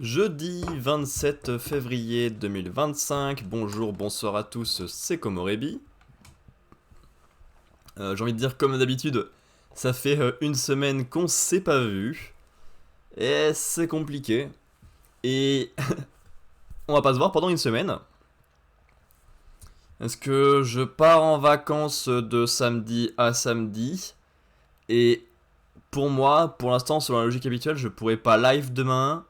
Jeudi 27 février 2025, bonjour, bonsoir à tous, c'est Komorebi. J'ai envie de dire comme d'habitude, ça fait une semaine qu'on s'est pas vu, et c'est compliqué. Et on va pas se voir pendant une semaine. Est-ce que je pars en vacances de samedi à samedi? Et pour moi, pour l'instant, selon la logique habituelle, je pourrais pas live demain.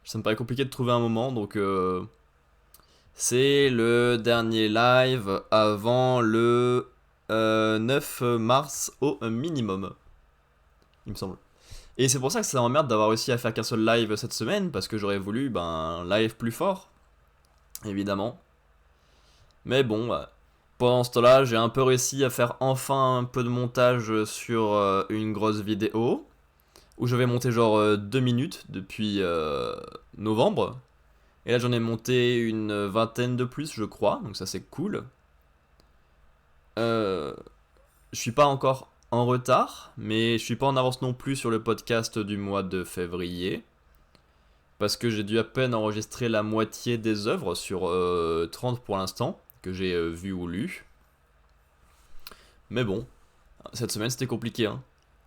Ça me paraît compliqué de trouver un moment, donc c'est le dernier live avant le 9 mars au minimum, il me semble. Et c'est pour ça que ça m'emmerde d'avoir réussi à faire qu'un seul live cette semaine, parce que j'aurais voulu un live plus fort, évidemment. Mais bon, pendant ce temps-là, j'ai un peu réussi à faire enfin un peu de montage sur une grosse vidéo, où je vais monter genre 2 minutes depuis novembre. Et là j'en ai monté une vingtaine de plus je crois, donc ça c'est cool. Je suis pas encore en retard, mais je suis pas en avance non plus sur le podcast du mois de février. Parce que j'ai dû à peine enregistrer la moitié des œuvres sur 30 pour l'instant, que j'ai vu ou lu. Mais bon, cette semaine c'était compliqué. Hein.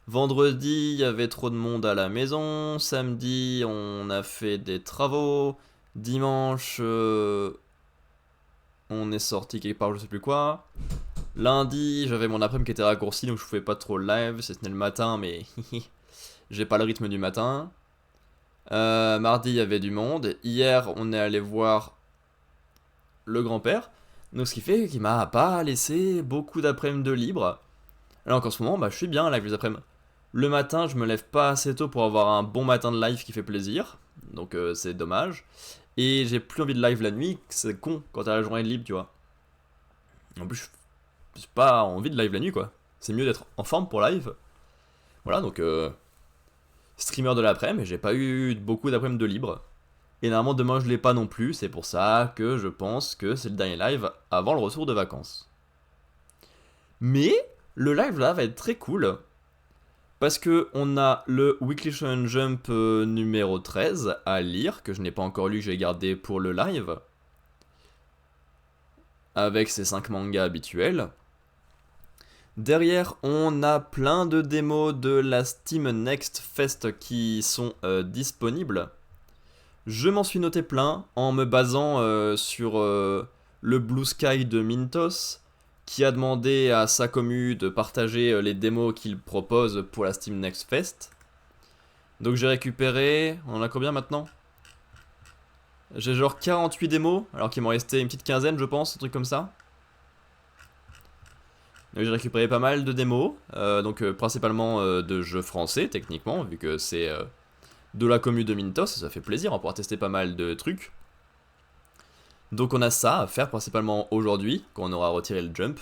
Vendredi, il y avait trop de monde à la maison. Samedi, on a fait des travaux. Dimanche, on est sorti quelque part, je sais plus quoi. Lundi, j'avais mon après-midi qui était raccourci, donc je pouvais pas trop live, c'était le matin, mais j'ai pas le rythme du matin. Mardi, il y avait du monde. Hier, on est allé voir le grand-père. Donc ce qui fait qu'il m'a pas laissé beaucoup d'après-midi de libre. Alors qu'en ce moment, je suis bien live les après-midi. Le matin, je me lève pas assez tôt pour avoir un bon matin de live qui fait plaisir. Donc c'est dommage. Et j'ai plus envie de live la nuit, c'est con quand t'as la journée de libre, tu vois. En plus, j'ai pas envie de live la nuit, quoi. C'est mieux d'être en forme pour live. Voilà, donc streamer de l'après, mais j'ai pas eu beaucoup d'après-midi de libre. Et normalement, demain, je l'ai pas non plus, c'est pour ça que je pense que c'est le dernier live avant le retour de vacances. Mais le live là va être très cool. Parce que on a le Weekly Shonen Jump numéro 13 à lire, que je n'ai pas encore lu, que j'ai gardé pour le live. Avec ses 5 mangas habituels. Derrière, on a plein de démos de la Steam Next Fest qui sont disponibles. Je m'en suis noté plein en me basant sur le Blue Sky de Mintos, qui a demandé à sa commu de partager les démos qu'il propose pour la Steam Next Fest. Donc j'ai récupéré, on en a combien maintenant? J'ai genre 48 démos, alors qu'il m'en restait une petite quinzaine je pense, un truc comme ça. Donc j'ai récupéré pas mal de démos, principalement de jeux français techniquement, vu que c'est de la commu de Mintos, ça fait plaisir, on pourra tester pas mal de trucs. Donc on a ça à faire principalement aujourd'hui, quand on aura retiré le jump,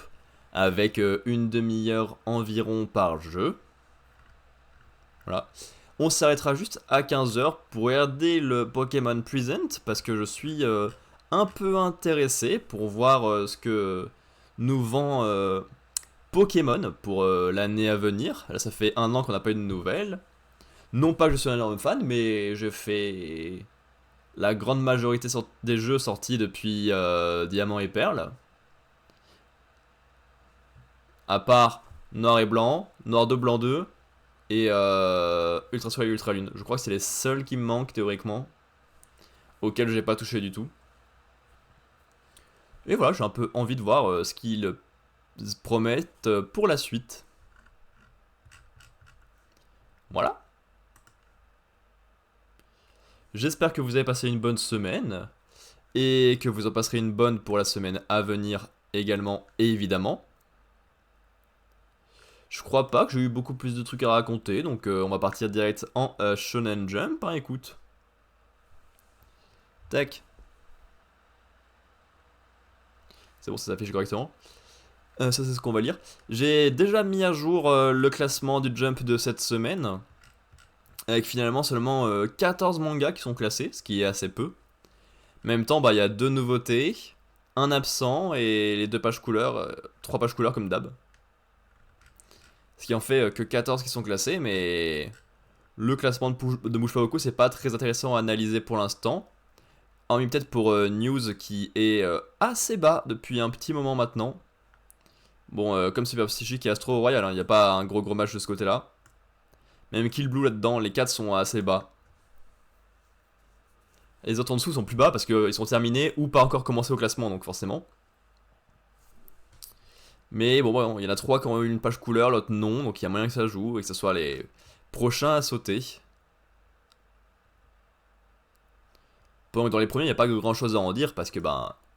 avec une demi-heure environ par jeu. Voilà. On s'arrêtera juste à 15h pour regarder le Pokémon Present, parce que je suis un peu intéressé pour voir ce que nous vend Pokémon pour l'année à venir. Là ça fait un an qu'on n'a pas eu de nouvelles. Non pas que je suis un énorme fan, mais je fais la grande majorité des jeux sortis depuis Diamant et Perle. À part Noir et Blanc, Noir 2, Blanc 2 et Ultra Soleil et Ultra Lune. Je crois que c'est les seuls qui me manquent théoriquement, auxquels j'ai pas touché du tout. Et voilà, j'ai un peu envie de voir ce qu'ils promettent pour la suite. Voilà. J'espère que vous avez passé une bonne semaine et que vous en passerez une bonne pour la semaine à venir également, évidemment. Je crois pas que j'ai eu beaucoup plus de trucs à raconter, donc on va partir direct en Shonen Jump, hein, écoute. Tac. C'est bon, ça s'affiche correctement. Ça, c'est ce qu'on va lire. J'ai déjà mis à jour le classement du Jump de cette semaine, avec finalement seulement 14 mangas qui sont classés, ce qui est assez peu. En même temps, il y a 2 nouveautés, un absent et les 2 pages couleurs, 3 pages couleurs comme d'hab. Ce qui en fait que 14 qui sont classés, mais Le classement de Mouche c'est pas très intéressant à analyser pour l'instant. Hormis peut-être pour News qui est assez bas depuis un petit moment maintenant. Bon, comme Super Psychique et Astro Royal, il n'y a pas un gros match de ce côté-là. Même Kill Blue là-dedans, les 4 sont assez bas. Et les autres en dessous sont plus bas parce qu'ils sont terminés ou pas encore commencé au classement, donc forcément. Mais bon, il y en a 3 qui ont eu une page couleur, l'autre non, donc il y a moyen que ça joue et que ce soit les prochains à sauter. Pendant que dans les premiers, il n'y a pas grand chose à en dire parce que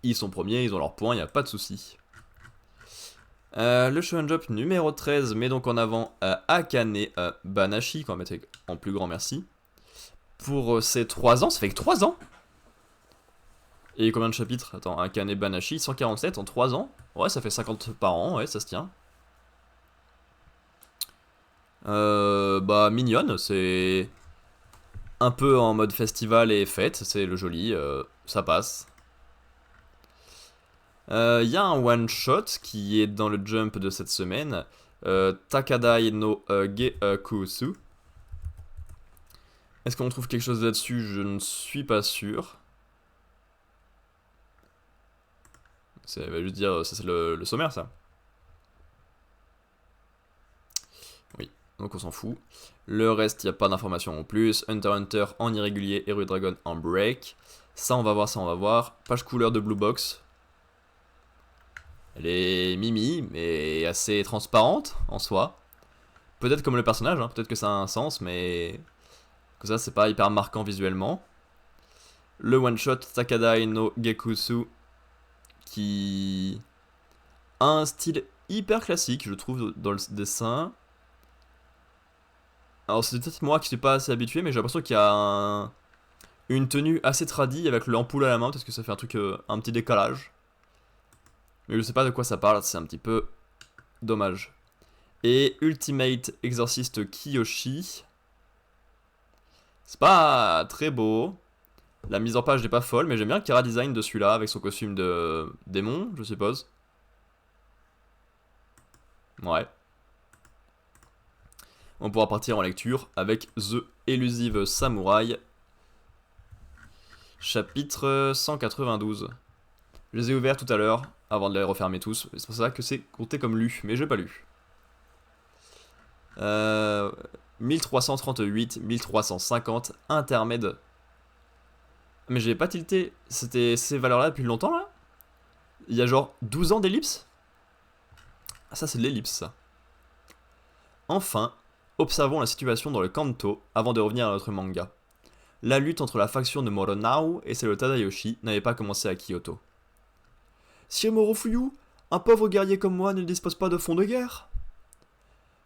ils sont premiers, ils ont leurs points, il n'y a pas de souci. Le Shonen Jump numéro 13 met donc en avant Akane Banashi, qu'on va mettre en plus grand merci. Pour ses 3 ans, ça fait que 3 ans. Et combien de chapitres? Attends, Akane Banashi, 147 en 3 ans. Ouais, ça fait 50 par an, ouais, ça se tient. Mignonne, c'est un peu en mode festival et fête, c'est le joli, ça passe. Y a un one shot qui est dans le jump de cette semaine, Takadai no Gekusu. Est-ce qu'on trouve quelque chose là-dessus? Je ne suis pas sûr. Ça veut juste dire, ça c'est le sommaire ça. Oui, donc on s'en fout. Le reste, il n'y a pas d'informations en plus. Hunter x Hunter en irrégulier, Hero Dragon en break. Ça on va voir, ça on va voir. Page couleur de Blue Box. Elle est mimi, mais assez transparente en soi. Peut-être comme le personnage, hein, peut-être que ça a un sens, mais que ça c'est pas hyper marquant visuellement. Le one-shot Takadai no Gekusu, qui a un style hyper classique, je trouve, dans le dessin. Alors c'est peut-être moi qui suis pas assez habitué, mais j'ai l'impression qu'il y a une tenue assez tradie avec l'ampoule à la main, parce que ça fait un truc, un petit décalage. Mais je sais pas de quoi ça parle, c'est un petit peu dommage. Et Ultimate Exorcist Kiyoshi. C'est pas très beau. La mise en page n'est pas folle, mais j'aime bien le Kara design de celui-là, avec son costume de démon, je suppose. Ouais. On pourra partir en lecture avec The Elusive Samurai. Chapitre 192. Je les ai ouverts tout à l'heure, avant de les refermer tous. C'est pour ça que c'est compté comme lu, mais j'ai pas lu. 1338, 1350, intermède. Mais j'ai pas tilté. C'était ces valeurs-là depuis longtemps, là? Il y a genre 12 ans d'ellipse? Ah, ça, c'est de l'ellipse, ça. Enfin, observons la situation dans le Kanto avant de revenir à notre manga. La lutte entre la faction de Moronao et celle de Tadayoshi n'avait pas commencé à Kyoto. Sire Morofuyu, un pauvre guerrier comme moi ne dispose pas de fonds de guerre.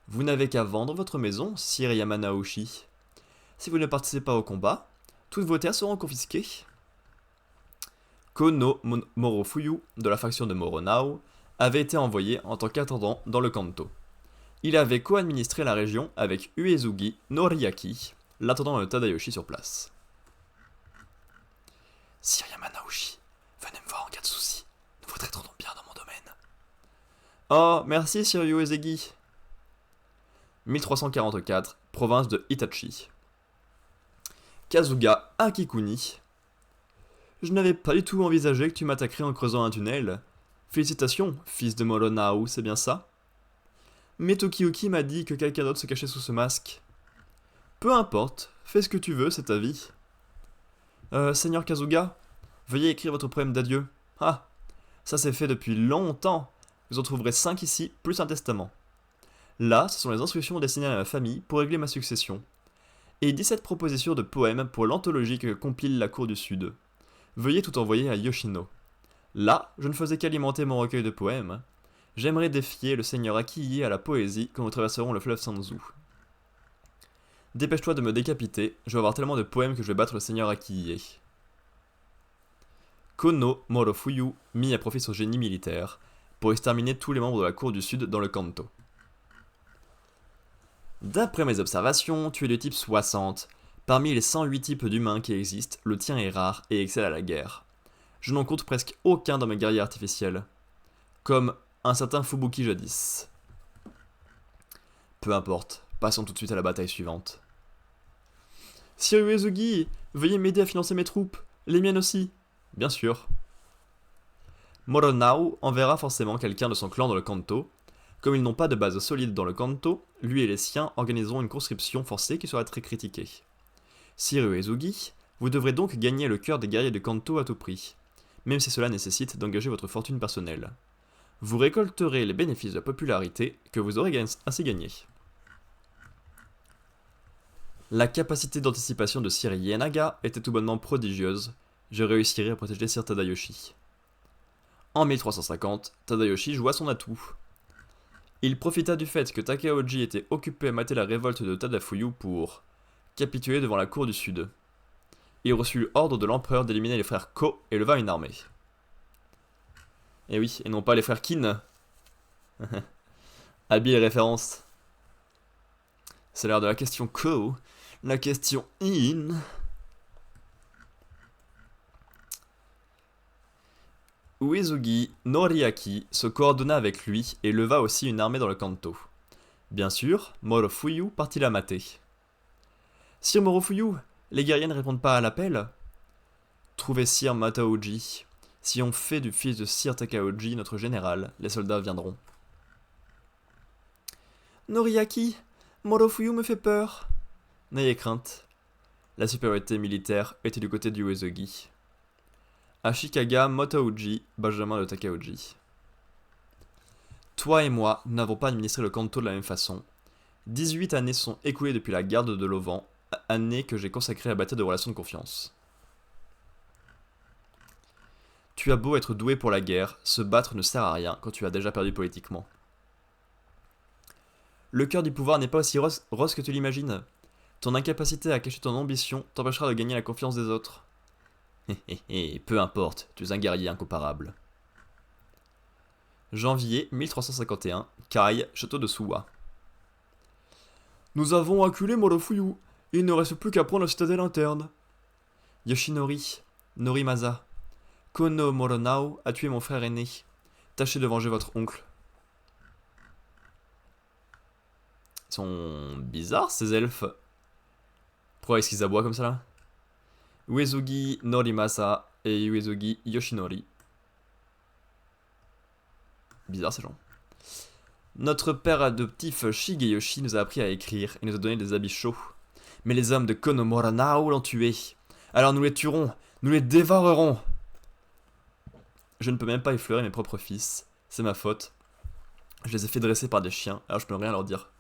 Vous n'avez qu'à vendre votre maison, Sire Yamanaoshi. Si vous ne participez pas au combat, toutes vos terres seront confisquées. Kono Morofuyu, de la faction de Moronao, avait été envoyé en tant qu'attendant dans le Kanto. Il avait co-administré la région avec Uesugi Noriaki, l'attendant de Tadayoshi sur place. Sire Yamanaoshi, venez me voir en cas de souci. Nous vous traiterons bien dans mon domaine. Oh, merci Sire Uesugi. 1344, province de Itachi. Kazuga Akikuni. Je n'avais pas du tout envisagé que tu m'attaquerais en creusant un tunnel. Félicitations, fils de Moronao, c'est bien ça? Mais Tokiyuki m'a dit que quelqu'un d'autre se cachait sous ce masque. Peu importe, fais ce que tu veux, c'est ta vie. Seigneur Kazuga, veuillez écrire votre poème d'adieu. Ah, ça c'est fait depuis longtemps. Vous en trouverez 5 ici, plus un testament. Là, ce sont les instructions destinées à ma famille pour régler ma succession. Et 17 propositions de poèmes pour l'anthologie que compile la Cour du Sud. Veuillez tout envoyer à Yoshino. Là, je ne faisais qu'alimenter mon recueil de poèmes. J'aimerais défier le seigneur Akihi à la poésie quand nous traverserons le fleuve Sanzu. Dépêche-toi de me décapiter, je vais avoir tellement de poèmes que je vais battre le seigneur Akihi. Kono Morofuyu mit à profit son génie militaire pour exterminer tous les membres de la Cour du Sud dans le Kanto. D'après mes observations, tu es de type 60. Parmi les 108 types d'humains qui existent, le tien est rare et excelle à la guerre. Je n'en compte presque aucun dans mes guerriers artificiels. Comme un certain Fubuki jadis. Peu importe, passons tout de suite à la bataille suivante. Sir Uesugi, veuillez m'aider à financer mes troupes. Les miennes aussi. Bien sûr. Moronao enverra forcément quelqu'un de son clan dans le Kanto. Comme ils n'ont pas de base solide dans le Kanto, lui et les siens organiseront une conscription forcée qui sera très critiquée. Sir Uesugi, vous devrez donc gagner le cœur des guerriers de Kanto à tout prix, même si cela nécessite d'engager votre fortune personnelle. Vous récolterez les bénéfices de la popularité que vous aurez ainsi gagné. La capacité d'anticipation de Sir Ienaga était tout bonnement prodigieuse. Je réussirai à protéger Sir Tadayoshi. En 1350, Tadayoshi joua son atout. Il profita du fait que Takaoji était occupé à mater la révolte de Tadafuyu pour capituler devant la cour du Sud. Il reçut ordre de l'empereur d'éliminer les frères Ko et leva une armée. Et oui, et non pas les frères Kin. Habile référence. C'est l'heure de la question Ko, la question In. Uesugi Noriaki se coordonna avec lui et leva aussi une armée dans le Kanto. Bien sûr, Morofuyu partit la mater. Sir Morofuyu, les guerriers ne répondent pas à l'appel. Trouvez Sir Mataoji. Si on fait du fils de Sir Takaoji notre général, les soldats viendront. Noriaki, Morofuyu me fait peur. N'ayez crainte. La supériorité militaire était du côté du Uesugi. Ashikaga Mataoji, Benjamin de Takaoji. Toi et moi, nous n'avons pas administré le Kanto de la même façon. 18 années se sont écoulées depuis la garde de l'Auvent, années que j'ai consacrées à bâtir de relations de confiance. Tu as beau être doué pour la guerre, se battre ne sert à rien quand tu as déjà perdu politiquement. Le cœur du pouvoir n'est pas aussi rose que tu l'imagines. Ton incapacité à cacher ton ambition t'empêchera de gagner la confiance des autres. Peu importe, tu es un guerrier incomparable. Janvier 1351, Kai, château de Suwa. Nous avons acculé Morofuyu. Il ne reste plus qu'à prendre la citadelle interne. Yoshinori, Norimasa. Kono Moronao a tué mon frère aîné. Tâchez de venger votre oncle. Ils sont bizarres ces elfes. Pourquoi est-ce qu'ils aboient comme ça là? Uesugi Norimasa et Uesugi Yoshinori. Bizarre ces gens. Notre père adoptif Shigeyoshi nous a appris à écrire et nous a donné des habits chauds. Mais les hommes de Kono Moronao l'ont tué. Alors nous les tuerons, nous les dévorerons. Je ne peux même pas effleurer mes propres fils. C'est ma faute. Je les ai fait dresser par des chiens, alors je peux rien leur dire.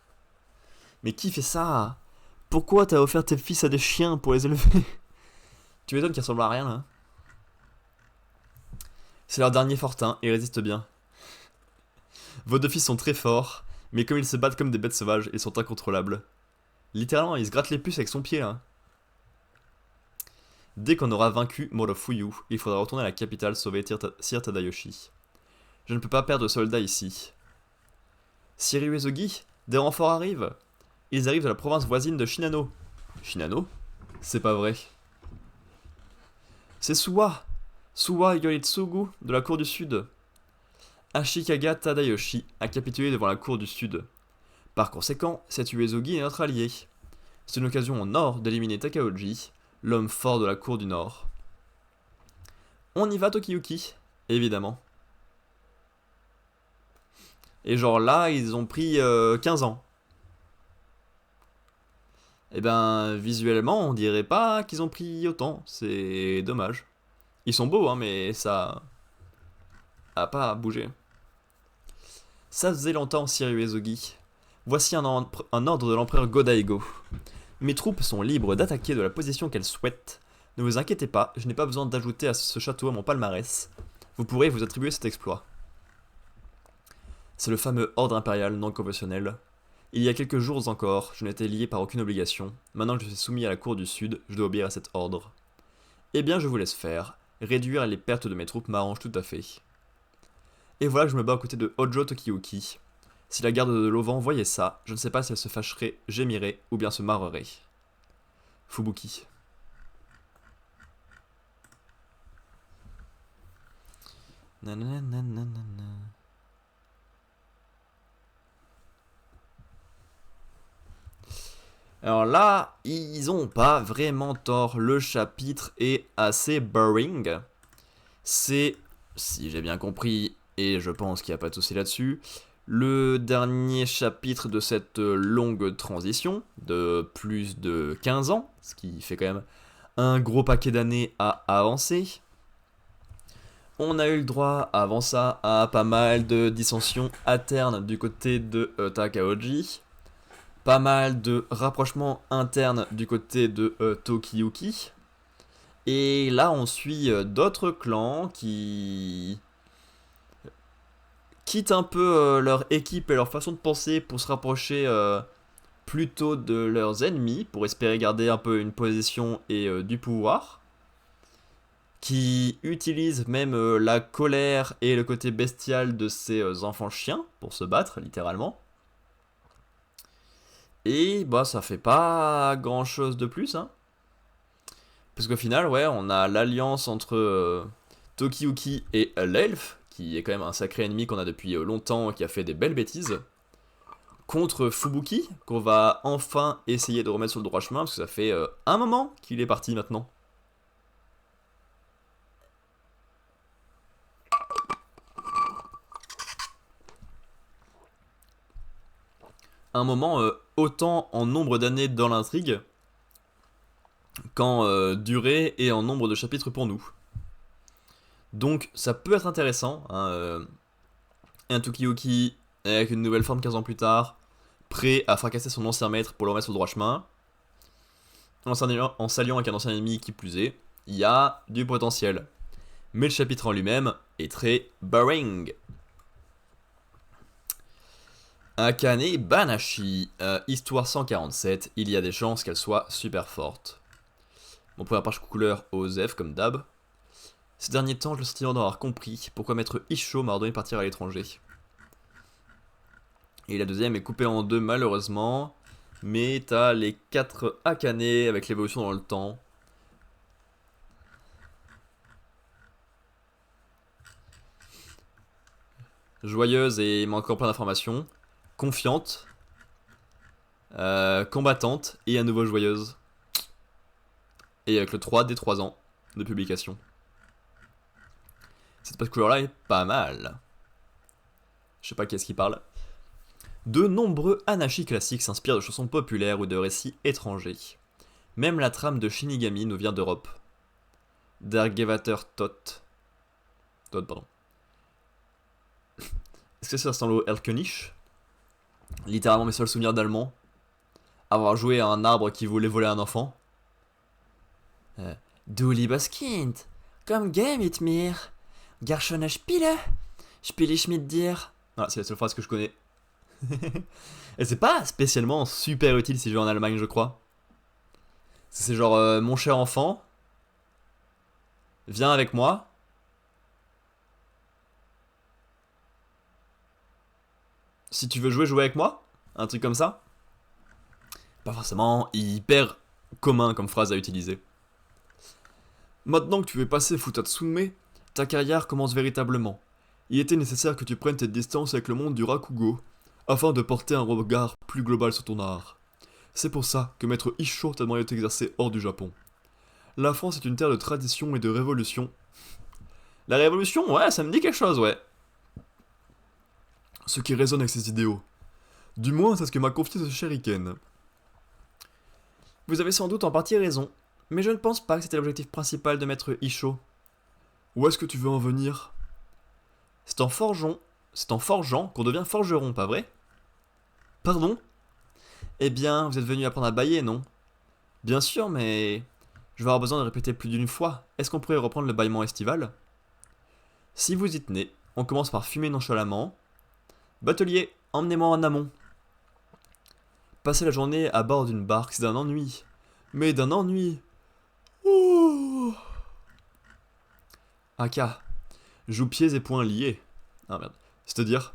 Mais qui fait ça? Pourquoi t'as offert tes fils à des chiens pour les élever? Tu m'étonnes qu'ils ressemblent à rien là. C'est leur dernier fortin, ils résistent bien. Vos deux fils sont très forts, mais comme ils se battent comme des bêtes sauvages, ils sont incontrôlables. Littéralement, il se gratte les puces avec son pied là. Dès qu'on aura vaincu Morofuyu, il faudra retourner à la capitale sauver Sir Tadayoshi. Je ne peux pas perdre de soldats ici. Sir Uesugi, des renforts arrivent. Ils arrivent de la province voisine de Shinano. Shinano? C'est pas vrai. C'est Suwa Yoritsugu de la cour du Sud. Ashikaga Tadayoshi a capitulé devant la cour du Sud. Par conséquent, cet Uesugi est notre allié. C'est une occasion en or d'éliminer Takaoji, l'homme fort de la cour du Nord. On y va, Tokiyuki, évidemment. Et genre là, ils ont pris 15 ans. Et ben, visuellement, on dirait pas qu'ils ont pris autant. C'est dommage. Ils sont beaux, hein, mais ça a pas bougé. Ça faisait longtemps, Sir Uesugi. Voici un ordre de l'empereur Go-Daigo. Mes troupes sont libres d'attaquer de la position qu'elles souhaitent. Ne vous inquiétez pas, je n'ai pas besoin d'ajouter à ce château à mon palmarès. Vous pourrez vous attribuer cet exploit. C'est le fameux ordre impérial non conventionnel. Il y a quelques jours encore, je n'étais lié par aucune obligation. Maintenant que je suis soumis à la cour du Sud, je dois obéir à cet ordre. Eh bien, je vous laisse faire. Réduire les pertes de mes troupes m'arrange tout à fait. Et voilà que je me bats à côté de Hojo Tokiyuki. Si la garde de l'Auvent voyait ça, je ne sais pas si elle se fâcherait, gémirait ou bien se marrerait. Fubuki. Nananana. Alors là, ils ont pas vraiment tort. Le chapitre est assez boring. C'est, si j'ai bien compris, et je pense qu'il n'y a pas de souci là-dessus, le dernier chapitre de cette longue transition de plus de 15 ans, ce qui fait quand même un gros paquet d'années à avancer. On a eu le droit avant ça à pas mal de dissensions internes du côté de Takaoji, pas mal de rapprochements internes du côté de Tokiyuki, et là on suit d'autres clans qui quittent un peu leur équipe et leur façon de penser pour se rapprocher plutôt de leurs ennemis, pour espérer garder un peu une position et du pouvoir, qui utilisent même la colère et le côté bestial de ces enfants chiens pour se battre, littéralement. Et bah ça fait pas grand chose de plus, hein. Parce qu'au final, ouais, on a l'alliance entre Tokiyuki et l'elfe, qui est quand même un sacré ennemi qu'on a depuis longtemps, qui a fait des belles bêtises, contre Fubuki, qu'on va enfin essayer de remettre sur le droit chemin, parce que ça fait un moment qu'il est parti maintenant. Un moment autant en nombre d'années dans l'intrigue qu'en durée et en nombre de chapitres pour nous. Donc ça peut être intéressant, hein, un Tokiyuki avec une nouvelle forme 15 ans plus tard, prêt à fracasser son ancien maître pour le remettre sur le droit chemin, en s'alliant avec un ancien ennemi qui plus est, il y a du potentiel. Mais le chapitre en lui-même est très boring. Akane Banashi, histoire 147, il y a des chances qu'elle soit super forte. Mon première page couleur aux F comme d'hab. Ces derniers temps, je le sentiment d'avoir compris pourquoi maître Isho m'a ordonné de partir à l'étranger. Et la deuxième est coupée en deux malheureusement, mais t'as les 4 Akane avec l'évolution dans le temps. Joyeuse et il manque encore plein d'informations. Confiante, combattante et à nouveau joyeuse. Et avec le 3 des 3 ans de publication. Cette page couleur là est pas mal. Je sais pas qui est-ce qui parle. De nombreux Hanashi classiques s'inspirent de chansons populaires ou de récits étrangers. Même la trame de Shinigami nous vient d'Europe. Dargevater Todd, pardon. Est-ce que c'est dans le Elkenish? Littéralement mes seuls souvenirs d'allemand. Avoir joué à un arbre qui voulait voler un enfant. Du liebes Kind, komm geh mit mir. Gar schöne Spiele. Spiele ich mit dir. Voilà, c'est la seule phrase que je connais. Et c'est pas spécialement super utile si je vais en Allemagne, je crois. C'est genre, mon cher enfant, viens avec moi. Si tu veux jouer, jouer avec moi. Un truc comme ça. Pas forcément hyper commun comme phrase à utiliser. Maintenant que tu es passé Futatsume, ta carrière commence véritablement. Il était nécessaire que tu prennes tes distances avec le monde du Rakugo, afin de porter un regard plus global sur ton art. C'est pour ça que maître Isho t'a demandé de t'exercer hors du Japon. La France est une terre de tradition et de révolution. La révolution, ouais, ça me dit quelque chose, ouais. Ce qui résonne avec ces idéaux. Du moins, c'est ce que m'a confié ce shuriken. Vous avez sans doute en partie raison, mais je ne pense pas que c'était l'objectif principal de maître Isho. Où est-ce que tu veux en venir? C'est en forgeant qu'on devient forgeron, pas vrai? Pardon? Eh bien, vous êtes venu apprendre à bailler, non? Bien sûr, mais je vais avoir besoin de répéter plus d'une fois. Est-ce qu'on pourrait reprendre le bâillement estival? Si vous y tenez, on commence par fumer nonchalamment. Batelier, emmenez-moi en amont. Passer la journée à bord d'une barque, c'est d'un ennui. Mais d'un ennui. Oh. Aka, joue pieds et poings liés. Ah merde. C'est-à-dire,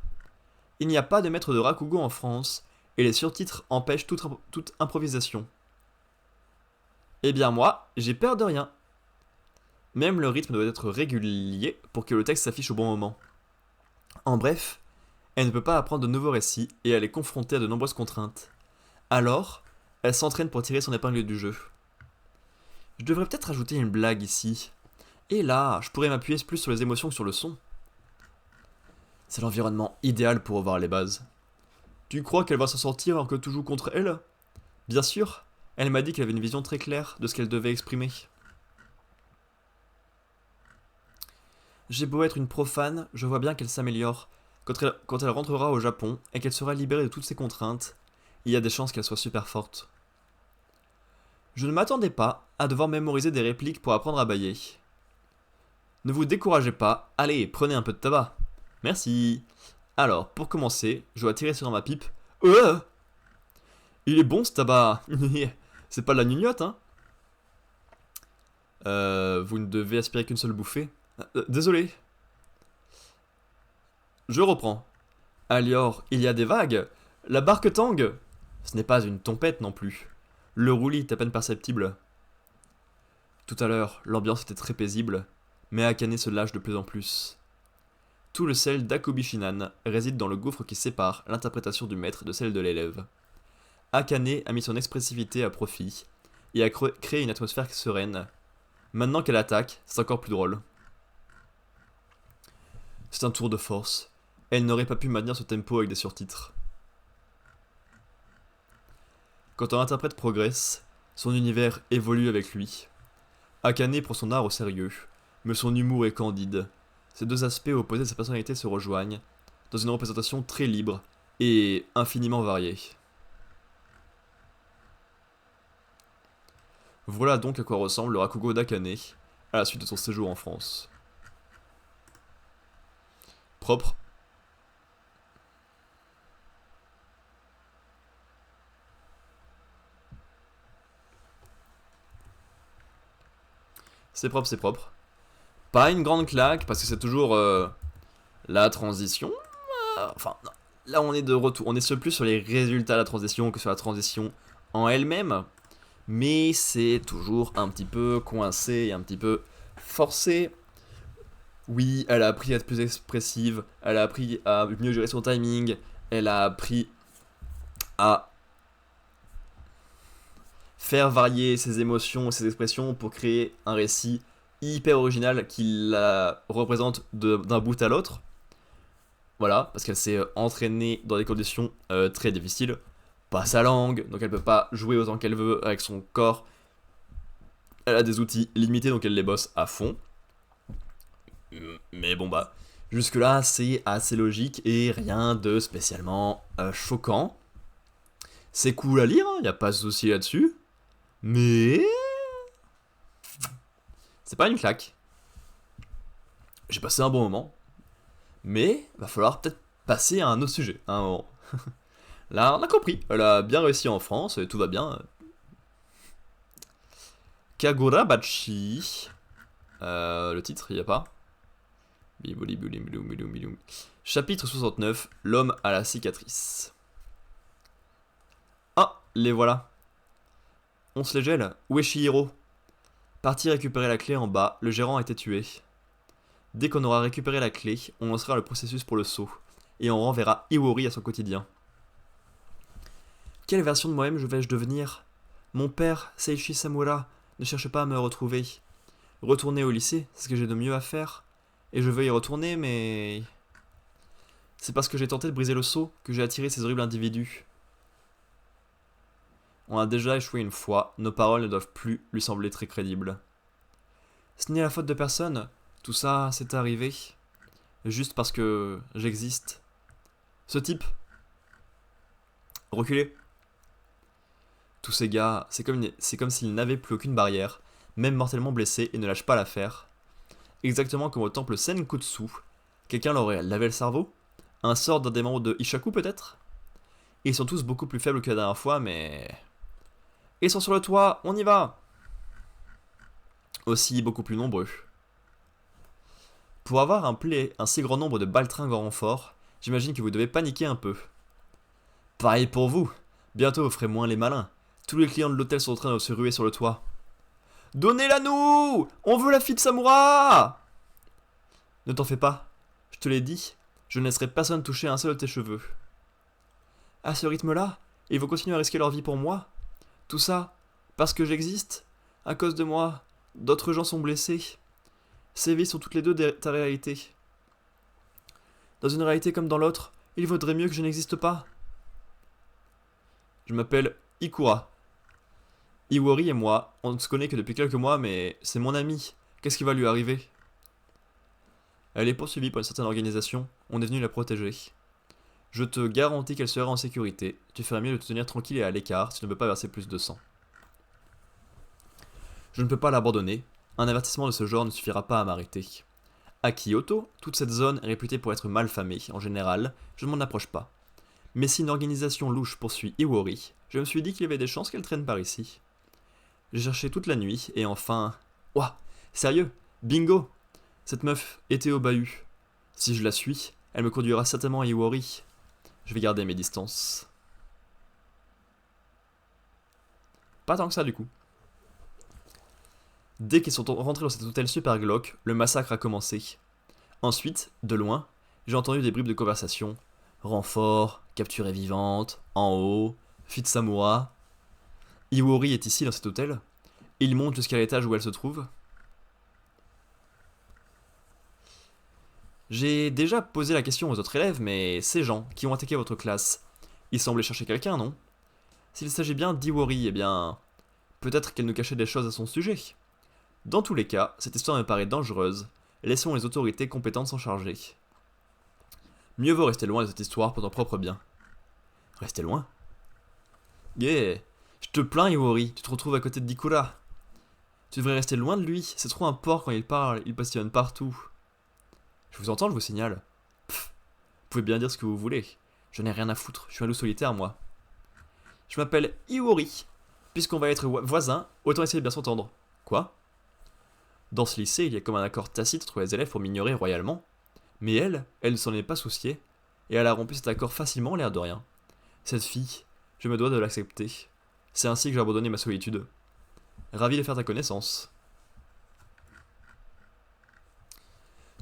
il n'y a pas de maître de Rakugo en France, et les surtitres empêchent toute improvisation. Eh bien moi, j'ai peur de rien. Même le rythme doit être régulier pour que le texte s'affiche au bon moment. En bref, elle ne peut pas apprendre de nouveaux récits et elle est confrontée à de nombreuses contraintes. Alors, Elle s'entraîne pour tirer son épingle du jeu. Je devrais peut-être ajouter une blague ici. Et là, je pourrais m'appuyer plus sur les émotions que sur le son. C'est l'environnement idéal pour revoir les bases. Tu crois qu'elle va s'en sortir alors que tu joues contre elle? Bien sûr, elle m'a dit qu'elle avait une vision très claire de ce qu'elle devait exprimer. J'ai beau être une profane, je vois bien qu'elle s'améliore. Quand elle rentrera au Japon et qu'elle sera libérée de toutes ses contraintes, il y a des chances qu'elle soit super forte. Je ne m'attendais pas à devoir mémoriser des répliques pour apprendre à bailler. Ne vous découragez pas, allez, prenez un peu de tabac. Merci. Alors, pour commencer, je dois tirer sur ma pipe. Il est bon ce tabac. C'est pas de la gnognotte, hein. Vous ne devez aspirer qu'une seule bouffée. Désolé. Je reprends. Alors, il y a des vagues. La barque tangue. Ce n'est pas une tempête non plus. Le roulis est à peine perceptible. Tout à l'heure, l'ambiance était très paisible, mais Akane se lâche de plus en plus. Tout le sel d'Akobishinan réside dans le gouffre qui sépare l'interprétation du maître de celle de l'élève. Akane a mis son expressivité à profit et a créé une atmosphère sereine. Maintenant qu'elle attaque, c'est encore plus drôle. C'est un tour de force. Elle n'aurait pas pu maintenir ce tempo avec des surtitres. Quand un interprète progresse, son univers évolue avec lui. Akane prend son art au sérieux, mais son humour est candide. Ces deux aspects opposés de sa personnalité se rejoignent, dans une représentation très libre et infiniment variée. Voilà donc à quoi ressemble le Rakugo d'Akane à la suite de son séjour en France. Propre. C'est propre, c'est propre. Pas une grande claque, parce que c'est toujours la transition. Enfin, non. Là on est de retour. On est plus sur les résultats de la transition que sur la transition en elle-même. Mais c'est toujours un petit peu coincé et un petit peu forcé. Oui, elle a appris à être plus expressive, elle a appris à mieux gérer son timing, elle a appris à faire varier ses émotions et ses expressions pour créer un récit hyper original qui la représente d'un bout à l'autre. Voilà, parce qu'elle s'est entraînée dans des conditions très difficiles. Pas sa langue, donc elle peut pas jouer autant qu'elle veut avec son corps. Elle a des outils limités, donc elle les bosse à fond. Mais bon bah, jusque-là c'est assez logique et rien de spécialement choquant. C'est cool à lire, y a pas de souci là-dessus. Mais c'est pas une claque. J'ai passé un bon moment. Mais va falloir peut-être passer à un autre sujet à un moment. Là, on a compris. Elle a bien réussi en France et tout va bien. Kagurabachi. Le titre, il a pas. Chapitre 69. L'homme à la cicatrice. Ah, les voilà. On se les gèle. Où est Shihiro? Parti récupérer la clé en bas, le gérant a été tué. Dès qu'on aura récupéré la clé, on lancera le processus pour le saut, et on renverra Iwori à son quotidien. Quelle version de moi-même vais-je devenir? Mon père, Seiichi Samura, ne cherche pas à me retrouver. Retourner au lycée, c'est ce que j'ai de mieux à faire. Et je veux y retourner, mais... C'est parce que j'ai tenté de briser le seau que j'ai attiré ces horribles individus. On a déjà échoué une fois, nos paroles ne doivent plus lui sembler très crédibles. Ce n'est la faute de personne, tout ça c'est arrivé. Juste parce que j'existe. Ce type. Reculez. Tous ces gars, c'est comme s'ils n'avaient plus aucune barrière, même mortellement blessés et ne lâchent pas l'affaire. Exactement comme au temple Senkutsu. Quelqu'un leur aurait lavé le cerveau? Un sort d'un des membres de Ishaku peut-être? Ils sont tous beaucoup plus faibles que la dernière fois, mais... Ils sont sur le toit, on y va! Aussi beaucoup plus nombreux. Pour avoir un si grand nombre de baltringues en renfort, j'imagine que vous devez paniquer un peu. Pareil pour vous. Bientôt vous ferez moins les malins. Tous les clients de l'hôtel sont en train de se ruer sur le toit. Donnez-la nous! On veut la fille de Samura! Ne t'en fais pas. Je te l'ai dit, je ne laisserai personne toucher un seul de tes cheveux. À ce rythme-là, ils vont continuer à risquer leur vie pour moi? Tout ça, parce que j'existe. À cause de moi, d'autres gens sont blessés. Ces vies sont toutes les deux ta réalité. Dans une réalité comme dans l'autre, il vaudrait mieux que je n'existe pas. Je m'appelle Ikura. Iwori et moi, on ne se connaît que depuis quelques mois, mais c'est mon ami. Qu'est-ce qui va lui arriver? Elle est poursuivie par une certaine organisation, on est venu la protéger. Je te garantis qu'elle sera en sécurité, tu ferais mieux de te tenir tranquille et à l'écart si tu ne veux pas verser plus de sang. Je ne peux pas l'abandonner, un avertissement de ce genre ne suffira pas à m'arrêter. À Kyoto, toute cette zone est réputée pour être mal famée, en général, je ne m'en approche pas. Mais si une organisation louche poursuit Iwori, je me suis dit qu'il y avait des chances qu'elle traîne par ici. J'ai cherché toute la nuit, et enfin... Ouah, sérieux, bingo! Cette meuf était au bahut. Si je la suis, elle me conduira certainement à Iwori. Je vais garder mes distances. Pas tant que ça du coup. Dès qu'ils sont rentrés dans cet hôtel super glauque, le massacre a commencé. Ensuite, de loin, j'ai entendu des bribes de conversation. Renfort, capturée vivante, en haut, fuite Samura. Iwori est ici dans cet hôtel. Il monte jusqu'à l'étage où elle se trouve. J'ai déjà posé la question aux autres élèves, mais ces gens qui ont attaqué votre classe, ils semblaient chercher quelqu'un, non? S'il s'agit bien d'Iwori, eh bien... Peut-être qu'elle nous cachait des choses à son sujet. Dans tous les cas, cette histoire me paraît dangereuse. Laissons les autorités compétentes s'en charger. Mieux vaut rester loin de cette histoire pour ton propre bien. Rester loin? Yeah! Je te plains, Iwori, tu te retrouves à côté de Dikura. Tu devrais rester loin de lui, c'est trop un porc quand il parle, il passionne partout. Je vous entends, je vous signale. Pfff, vous pouvez bien dire ce que vous voulez. Je n'ai rien à foutre, je suis un loup solitaire, moi. Je m'appelle Iwori. Puisqu'on va être voisins, autant essayer de bien s'entendre. Quoi? Dans ce lycée, il y a comme un accord tacite entre les élèves pour m'ignorer royalement. Mais elle ne s'en est pas souciée, et elle a rompu cet accord facilement, l'air de rien. Cette fille, je me dois de l'accepter. C'est ainsi que j'ai abandonné ma solitude. Ravi de faire ta connaissance.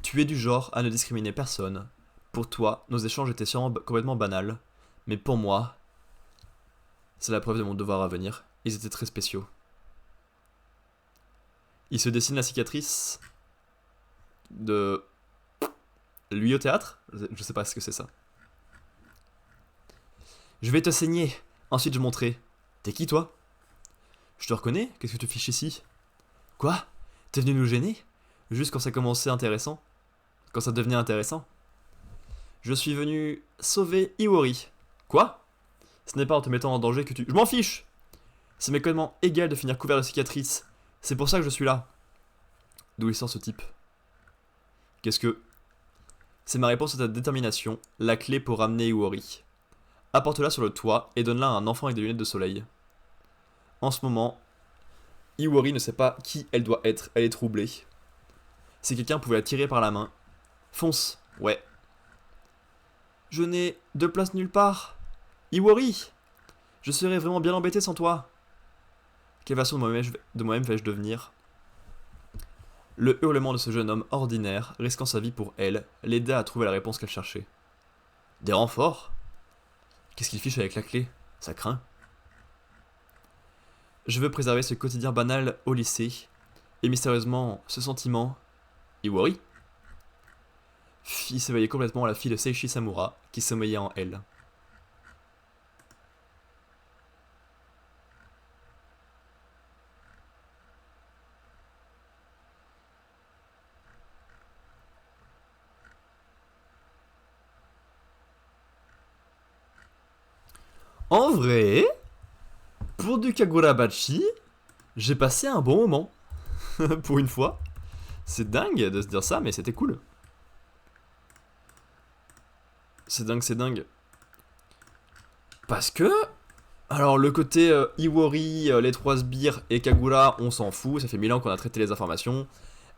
Tu es du genre à ne discriminer personne. Pour toi, nos échanges étaient sûrement complètement banals. Mais pour moi, c'est la preuve de mon devoir à venir. Ils étaient très spéciaux. Il se dessine la cicatrice de lui au théâtre. Je sais pas ce que c'est ça. Je vais te saigner. Ensuite je montrerai. T'es qui toi? Je te reconnais? Qu'est-ce que tu fiches ici? Quoi? T'es venu nous gêner? Juste quand ça commençait intéressant? Quand ça devenait intéressant? Je suis venu sauver Iwori. Quoi? Ce n'est pas en te mettant en danger que tu... Je m'en fiche! C'est méconnaissamment égal de finir couvert de cicatrices. C'est pour ça que je suis là. D'où il sort ce type? Qu'est-ce que... C'est ma réponse à ta détermination, la clé pour ramener Iwori. Apporte-la sur le toit et donne-la à un enfant avec des lunettes de soleil. En ce moment, Iwori ne sait pas qui elle doit être, elle est troublée. Si quelqu'un pouvait la tirer par la main. Fonce, ouais. Je n'ai de place nulle part. Iwori! Je serais vraiment bien embêté sans toi. Quelle version de moi-même vais-je devenir? Le hurlement de ce jeune homme ordinaire, risquant sa vie pour elle, l'aida à trouver la réponse qu'elle cherchait. Des renforts? Qu'est-ce qu'il fiche avec la clé? Ça craint. Je veux préserver ce quotidien banal au lycée, et mystérieusement, ce sentiment... Iwori fit s'éveiller complètement la fille de Seishi Samura, qui sommeillait en elle. En vrai, pour du Kagurabachi, j'ai passé un bon moment. Pour une fois. C'est dingue de se dire ça, mais c'était cool. C'est dingue, c'est dingue. Parce que... Alors le côté Iwori, les trois sbires et Kagura, on s'en fout, ça fait 1000 ans qu'on a traité les informations.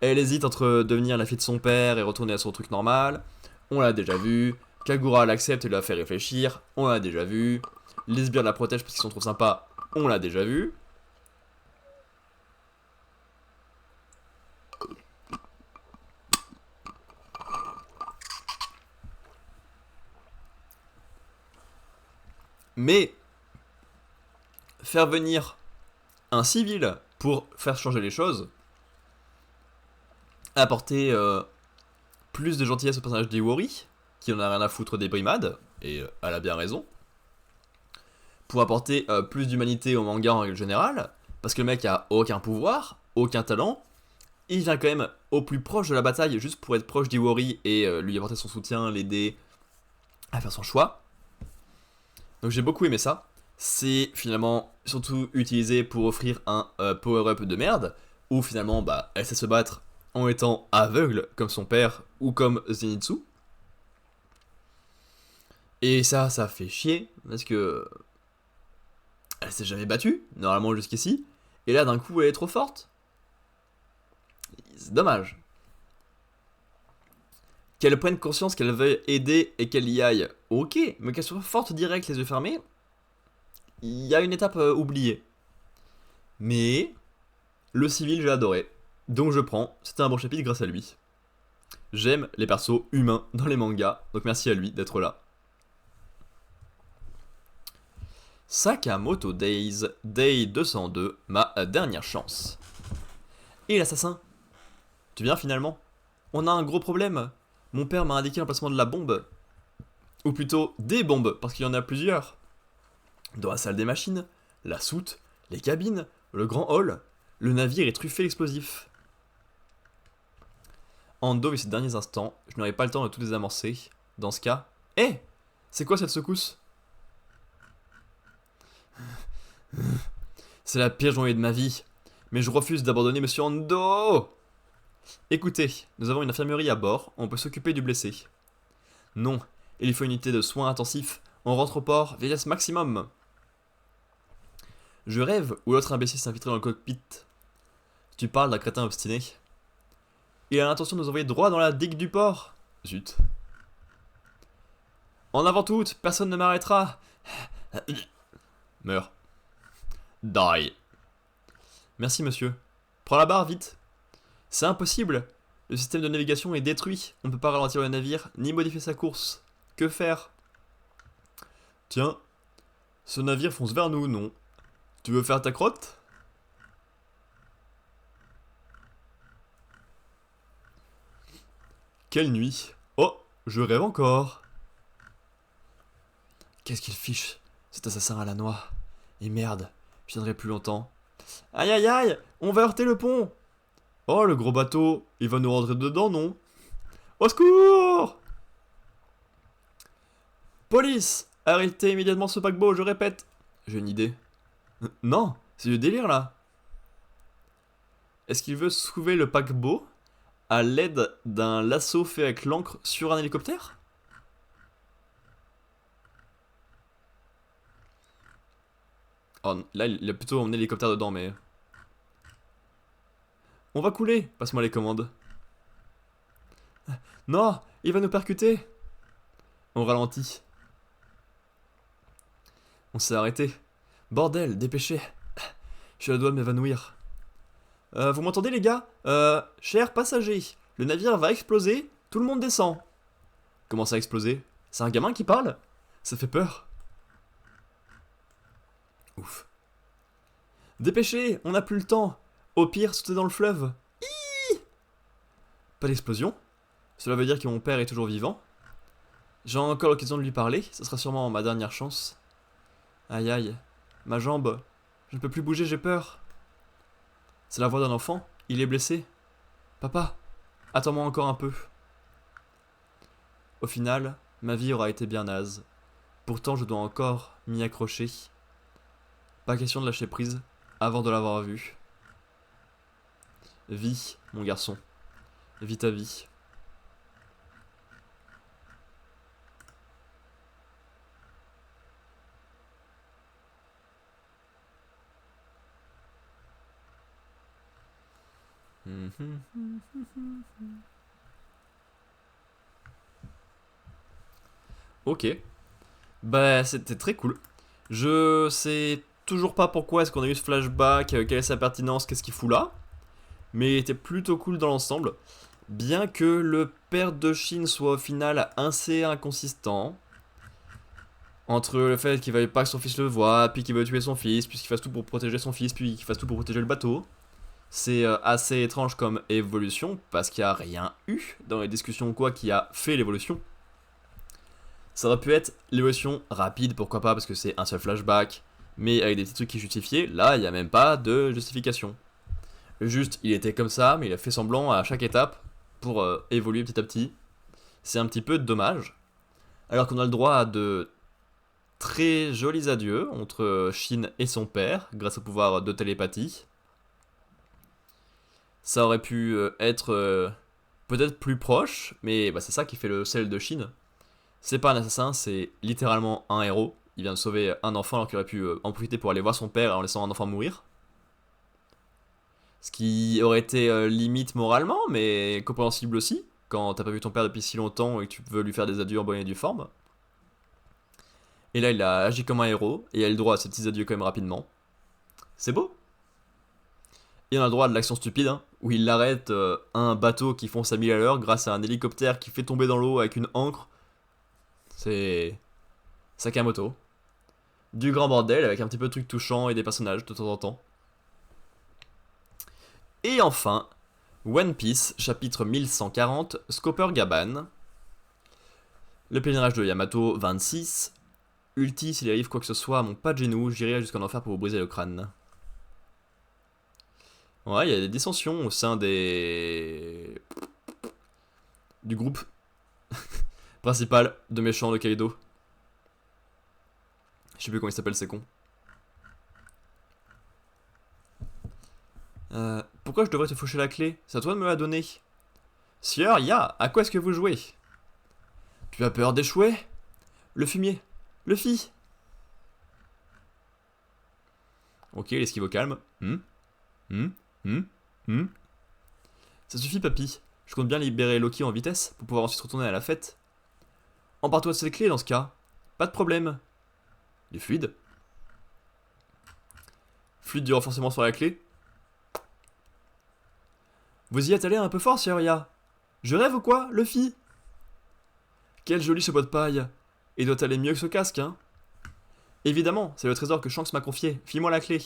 Elle hésite entre devenir la fille de son père et retourner à son truc normal. On l'a déjà vu. Kagura l'accepte et la fait réfléchir. On l'a déjà vu. Les sbires la protègent parce qu'ils sont trop sympas. On l'a déjà vu. Mais faire venir un civil pour faire changer les choses, apporter plus de gentillesse au personnage d'Iwori, qui en a rien à foutre des brimades, et elle a bien raison, pour apporter plus d'humanité au manga en règle générale, parce que le mec a aucun pouvoir, aucun talent, il vient quand même au plus proche de la bataille juste pour être proche d'Iwori et lui apporter son soutien, l'aider à faire son choix. Donc j'ai beaucoup aimé ça. C'est finalement surtout utilisé pour offrir un power-up de merde, où finalement bah, elle sait se battre en étant aveugle comme son père ou comme Zenitsu. Et ça fait chier, parce que elle s'est jamais battue, normalement jusqu'ici, et là d'un coup elle est trop forte. C'est dommage. Qu'elle prenne conscience qu'elle veuille aider et qu'elle y aille, ok, mais qu'elle soit forte direct, les yeux fermés, il y a une étape oubliée. Mais le civil, j'ai adoré. Donc je prends, c'était un bon chapitre grâce à lui. J'aime les persos humains dans les mangas, donc merci à lui d'être là. Sakamoto Days, Day 202, ma dernière chance. Et l'assassin? Tu viens finalement? On a un gros problème. Mon père m'a indiqué l'emplacement de la bombe. Ou plutôt des bombes, parce qu'il y en a plusieurs. Dans la salle des machines, la soute, les cabines, le grand hall, le navire est truffé d'explosifs. Ando et ces derniers instants, je n'aurai pas le temps de tout désamorcer. Dans ce cas... Hé, c'est quoi cette secousse? C'est la pire journée de ma vie. Mais je refuse d'abandonner Monsieur Ando. Écoutez, nous avons une infirmerie à bord, on peut s'occuper du blessé. Non, il lui faut une unité de soins intensifs. On rentre au port, vitesse maximum. Je rêve où l'autre imbécile s'infiltrait dans le cockpit. Tu parles d'un crétin obstiné. Il a l'intention de nous envoyer droit dans la digue du port. Zut. En avant toute, personne ne m'arrêtera. Meurs. Die. Merci monsieur. Prends la barre, vite. C'est impossible. Le système de navigation est détruit. On ne peut pas ralentir le navire, ni modifier sa course. Que faire? Tiens, ce navire fonce vers nous, non? Tu veux faire ta crotte? Quelle nuit. Oh, je rêve encore. Qu'est-ce qu'il fiche, cet assassin à la noix. Et merde, je viendrai plus longtemps. Aïe aïe aïe, on va heurter le pont. Oh, le gros bateau, il va nous rentrer dedans, non? Au secours! Police! Arrêtez immédiatement ce paquebot, je répète. J'ai une idée. Non, c'est du délire là. Est-ce qu'il veut sauver le paquebot à l'aide d'un lasso fait avec l'encre sur un hélicoptère? Oh, là, il a plutôt emmené l'hélicoptère dedans, mais... On va couler. Passe-moi les commandes. Non, il va nous percuter. On ralentit. On s'est arrêté. Bordel, dépêchez. Je suis à la doigt de m'évanouir. Vous m'entendez les gars? Chers passagers, le navire va exploser, tout le monde descend. Comment ça exploser? C'est un gamin qui parle? Ça fait peur. Ouf. Dépêchez, on n'a plus le temps. Au pire, sautez dans le fleuve. Hiiii. Pas d'explosion. Cela veut dire que mon père est toujours vivant. J'ai encore l'occasion de lui parler, ce sera sûrement ma dernière chance. Aïe aïe, ma jambe. Je ne peux plus bouger, j'ai peur. C'est la voix d'un enfant, il est blessé. Papa, attends-moi encore un peu. Au final, ma vie aura été bien naze. Pourtant, je dois encore m'y accrocher. Pas question de lâcher prise avant de l'avoir vu. Vis, mon garçon. Vis ta vie. Ok. Bah, c'était très cool. Je sais toujours pas pourquoi est-ce qu'on a eu ce flashback, quelle est sa pertinence, qu'est-ce qu'il fout là. Mais il était plutôt cool dans l'ensemble. Bien que le père de Shin soit au final assez inconsistant. Entre le fait qu'il veuille pas que son fils le voie, puis qu'il veuille tuer son fils, puis qu'il fasse tout pour protéger son fils, puis qu'il fasse tout pour protéger le bateau. C'est assez étrange comme évolution, parce qu'il n'y a rien eu dans les discussions ou quoi qui a fait l'évolution. Ça aurait pu être l'évolution rapide, pourquoi pas, parce que c'est un seul flashback, mais avec des petits trucs qui justifiaient. Là, il n'y a même pas de justification. Juste, il était comme ça, mais il a fait semblant à chaque étape pour évoluer petit à petit. C'est un petit peu dommage. Alors qu'on a le droit à de très jolis adieux entre Shin et son père, grâce au pouvoir de télépathie. Ça aurait pu être peut-être plus proche, mais bah, c'est ça qui fait le sel de Shin. C'est pas un assassin, c'est littéralement un héros. Il vient de sauver un enfant alors qu'il aurait pu en profiter pour aller voir son père en laissant un enfant mourir. Ce qui aurait été limite moralement, mais compréhensible aussi, quand t'as pas vu ton père depuis si longtemps et que tu veux lui faire des adieux en bonne et due forme. Et là, il a agi comme un héros, et il a le droit à ces petits adieux quand même rapidement. C'est beau. Et on a le droit à de l'action stupide, hein, où il arrête un bateau qui fonce à 1000 à l'heure grâce à un hélicoptère qui fait tomber dans l'eau avec une ancre. C'est Sakamoto. Du grand bordel avec un petit peu de trucs touchants et des personnages de temps en temps. Et enfin, One Piece, chapitre 1140, Scopper Gaban. Le pèlerinage de Yamato, 26. Ulti, s'il arrive quoi que ce soit à mon pas de genou, j'irai jusqu'en enfer pour vous briser le crâne. Ouais, il y a des dissensions au sein du groupe principal de méchants de Kaido. Je sais plus comment il s'appelle, c'est con. Pourquoi je devrais te faucher la clé? C'est à toi de me la donner. Sieur, ya, à quoi est-ce que vous jouez? Tu as peur d'échouer? Le fumier. Luffy. Ok, l'esquive au calme. Ça suffit, papy. Je compte bien libérer Loki en vitesse pour pouvoir ensuite retourner à la fête. Empare-toi de cette clé dans ce cas. Pas de problème. Du fluide. Fluide du renforcement sur la clé. Vous y êtes allé un peu fort, Sir Ya. Je rêve ou quoi, Luffy? Quel joli ce bois de paille. Il doit aller mieux que ce casque, hein. Évidemment, c'est le trésor que Shanks m'a confié. File-moi la clé.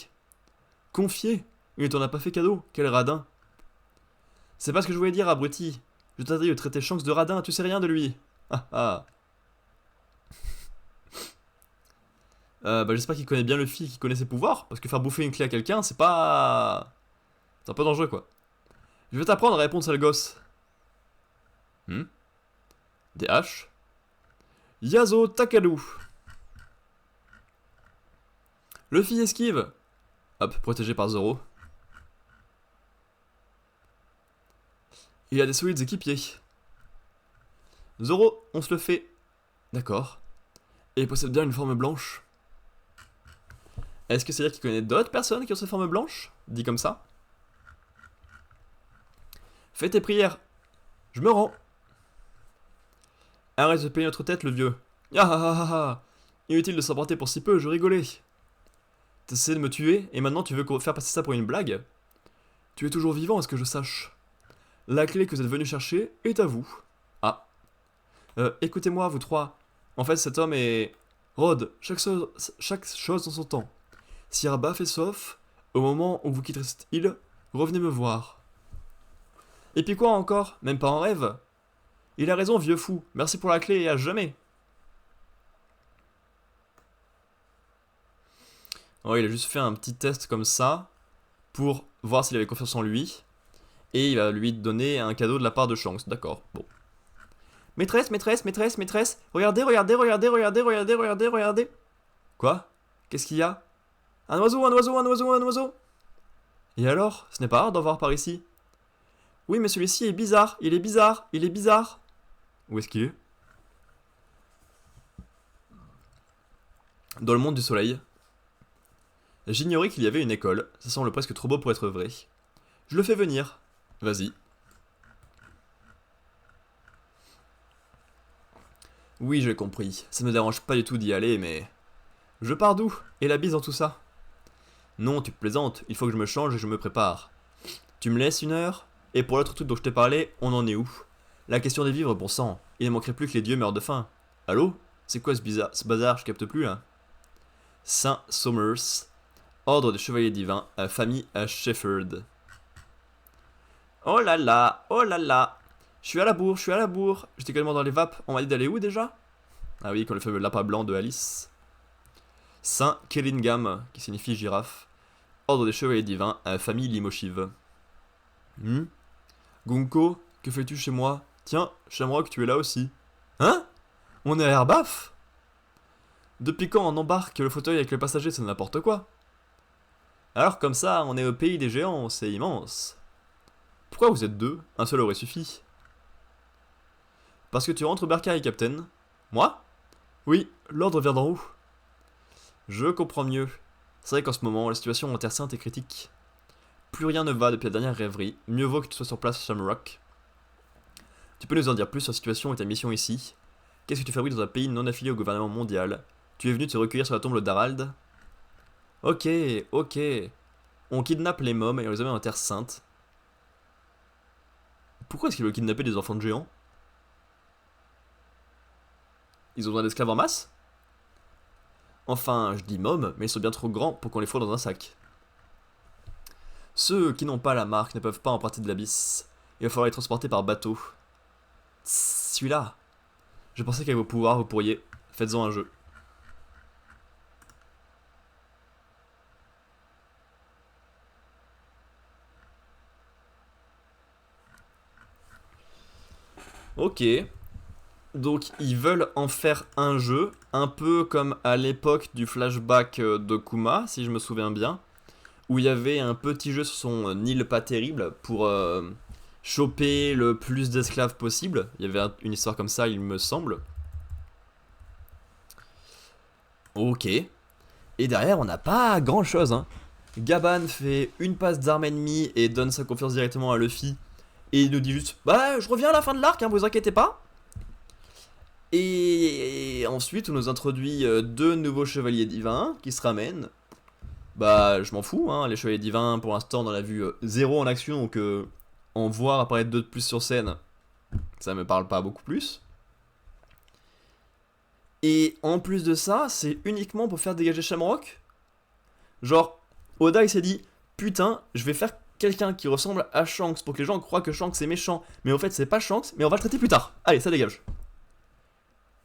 Confié? Il ne t'en a pas fait cadeau. Quel radin. C'est pas ce que je voulais dire, abruti. Je t'interdis de traiter Shanks de radin, tu sais rien de lui. Ah ah. J'espère qu'il connaît bien Luffy, qu'il connaît ses pouvoirs, parce que faire bouffer une clé à quelqu'un, c'est pas... C'est un peu dangereux, quoi. Je vais t'apprendre à répondre, sale gosse. Des haches. Yazo Takalu. Luffy esquive. Hop, protégé par Zoro. Il a des solides équipiers. Zoro, on se le fait. D'accord. Et il possède bien une forme blanche. Est-ce que c'est-à-dire qu'il connaît d'autres personnes qui ont cette forme blanche? Dit comme ça. Fais tes prières. Je me rends. Arrête de payer notre tête, le vieux. Ah ah ah ah. Inutile de s'emporter pour si peu, je rigolais. T'essaies de me tuer, et maintenant tu veux faire passer ça pour une blague? Tu es toujours vivant, à ce que je sache. La clé que vous êtes venu chercher est à vous. Ah. Écoutez-moi, vous trois. En fait, cet homme est... Rod, chaque chose en son temps. Si Arba fait sauf, au moment où vous quitterez cette île, revenez me voir. Et puis quoi encore? Même pas en rêve? Il a raison, vieux fou. Merci pour la clé et à jamais. Oh, il a juste fait un petit test comme ça pour voir s'il avait confiance en lui. Et il va lui donner un cadeau de la part de Shanks. D'accord, bon. Maîtresse, maîtresse, maîtresse, maîtresse. Regardez, regardez, regardez, regardez, regardez, regardez, regardez. Quoi? Qu'est-ce qu'il y a? Un oiseau, un oiseau, un oiseau, un oiseau. Et alors? Ce n'est pas rare d'en voir par ici. Oui, mais celui-ci est bizarre. Il est bizarre. Il est bizarre. Où est-ce qu'il est? Dans le monde du soleil. J'ignorais qu'il y avait une école. Ça semble presque trop beau pour être vrai. Je le fais venir. Vas-y. Oui, j'ai compris. Ça ne me dérange pas du tout d'y aller, mais... Je pars d'où? Et la bise dans tout ça? Non, tu plaisantes. Il faut que je me change et je me prépare. Tu me laisses une heure? Et pour l'autre truc dont je t'ai parlé, on en est où? La question des vivres, bon sang. Il ne manquerait plus que les dieux meurent de faim. Allô? C'est quoi ce bazar? Je capte plus là. Saint Somers. Ordre des Chevaliers Divins. Famille Shepherd. Oh là là, oh là là. Je suis à la bourre, je suis à la bourre. J'étais quasiment dans les vapes. On m'a dit d'aller où déjà? Ah oui, comme le fameux lapin blanc de Alice. Saint Kellingam, qui signifie girafe. Ordre des Chevaliers Divins, famille Limoshiv. Gunko, que fais-tu chez moi? Tiens, Shamrock, tu es là aussi. Hein? On est à Airbaf? Depuis quand on embarque le fauteuil avec le passager, c'est n'importe quoi. Alors comme ça, on est au pays des géants, c'est immense. Pourquoi vous êtes deux? Un seul aurait suffi. Parce que tu rentres au bercail, Captain. Moi? Oui, l'ordre vient d'en haut. Je comprends mieux. C'est vrai qu'en ce moment, la situation en Terre Sainte est critique. Plus rien ne va depuis la dernière rêverie. Mieux vaut que tu sois sur place, Shamrock. Tu peux nous en dire plus sur la situation et ta mission ici? Qu'est-ce que tu fabriques dans un pays non affilié au gouvernement mondial? Tu es venu te recueillir sur la tombe d'Harald? Ok, ok. On kidnappe les mômes et on les amène en Terre Sainte. Pourquoi est-ce qu'ils veulent kidnapper des enfants de géants? Ils ont besoin d'esclaves en masse? Enfin, je dis mômes, mais ils sont bien trop grands pour qu'on les fourre dans un sac. Ceux qui n'ont pas la marque ne peuvent pas emprunter de l'abysse. Il va falloir les transporter par bateau. Celui-là. Je pensais qu'avec vos pouvoirs, vous pourriez... Faites-en un jeu. Ok. Donc ils veulent en faire un jeu, un peu comme à l'époque du flashback de Kuma, si je me souviens bien, où il y avait un petit jeu sur son île pas terrible pour choper le plus d'esclaves possible. Il y avait une histoire comme ça, il me semble. Ok. Et derrière, on n'a pas grand chose, hein. Gaban fait une passe d'armes ennemies et donne sa confiance directement à Luffy. Et il nous dit juste, bah je reviens à la fin de l'arc, hein, vous inquiétez pas. Et ensuite, on nous introduit deux nouveaux chevaliers divins qui se ramènent. Bah, je m'en fous, hein, les chevaliers divins, pour l'instant, on en a vu zéro en action, donc en voir apparaître deux de plus sur scène, ça me parle pas beaucoup plus. Et en plus de ça, c'est uniquement pour faire dégager Shamrock. Genre, Oda il s'est dit, putain, je vais faire quelqu'un qui ressemble à Shanks pour que les gens croient que Shanks est méchant, mais en fait c'est pas Shanks, mais on va le traiter plus tard. Allez, ça dégage.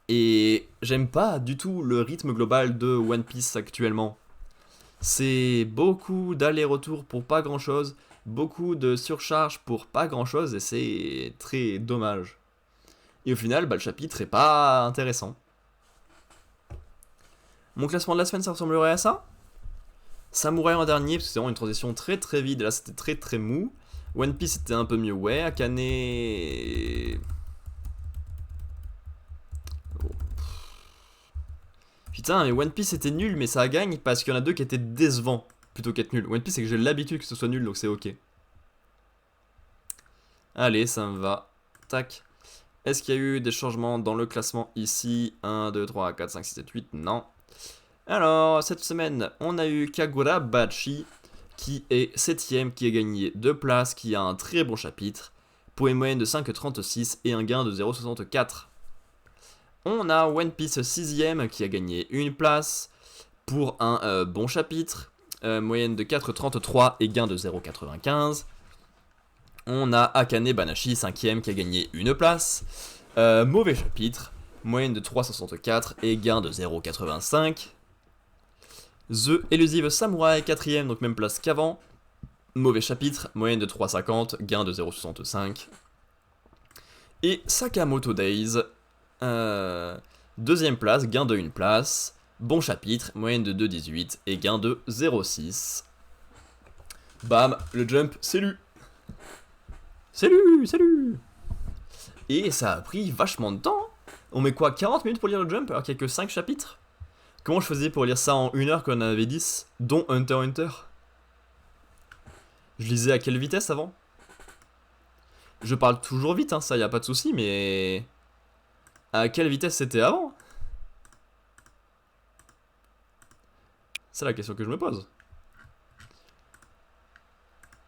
Et j'aime pas du tout le rythme global de One Piece actuellement. C'est beaucoup d'allers-retours pour pas grand chose, beaucoup de surcharge pour pas grand chose, et c'est très dommage. Et au final, bah, le chapitre est pas intéressant. Mon classement de la semaine, ça ressemblerait à ça. Samouraï en dernier, parce que c'est vraiment une transition très très vide, là c'était très très mou. One Piece c'était un peu mieux, ouais. Akane... Putain, mais One Piece c'était nul, mais ça gagne parce qu'il y en a deux qui étaient décevants plutôt qu'être nul. One Piece c'est que j'ai l'habitude que ce soit nul, donc c'est ok. Allez, ça me va. Tac. Est-ce qu'il y a eu des changements dans le classement ici? 1, 2, 3, 4, 5, 6, 7, 8, non. Alors, cette semaine, on a eu Kagura Bachi, qui est 7ème, qui a gagné 2 places, qui a un très bon chapitre, pour une moyenne de 5,36 et un gain de 0,64. On a One Piece 6ème, qui a gagné 1 place, pour un bon chapitre, moyenne de 4,33 et gain de 0,95. On a Akane Banashi 5ème, qui a gagné 1 place, mauvais chapitre, moyenne de 3,64 et gain de 0,85. The Elusive Samurai 4ème, donc même place qu'avant. Mauvais chapitre, moyenne de 3,50, gain de 0,65. Et Sakamoto Days, 2ème place, gain de 1 place. Bon chapitre, moyenne de 2,18 et gain de 0,6. Bam, le jump, c'est lu. Salut, salut. Et ça a pris vachement de temps. On met quoi, 40 minutes pour lire le jump alors qu'il n'y a que 5 chapitres? Comment je faisais pour lire ça en 1 heure quand on en avait 10, dont Hunter x Hunter? Je lisais à quelle vitesse avant? Je parle toujours vite, hein, ça y a pas de souci, mais... À quelle vitesse c'était avant? C'est la question que je me pose.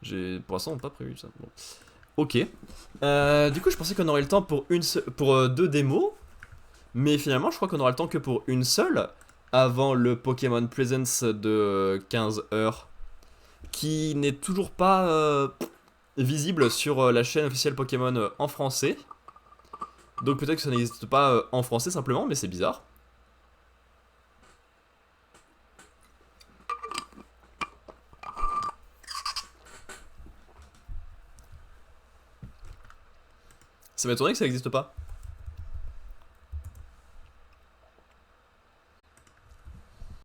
J'ai pour l'instant pas prévu ça. Bon. Ok. Du coup, je pensais qu'on aurait le temps pour 2 démos. Mais finalement, je crois qu'on aura le temps que pour une seule, avant le Pokémon Presence de 15 heures, qui n'est toujours pas visible sur la chaîne officielle Pokémon en français. Donc peut-être que ça n'existe pas en français simplement, mais c'est bizarre. Ça m'étonnerait que ça n'existe pas.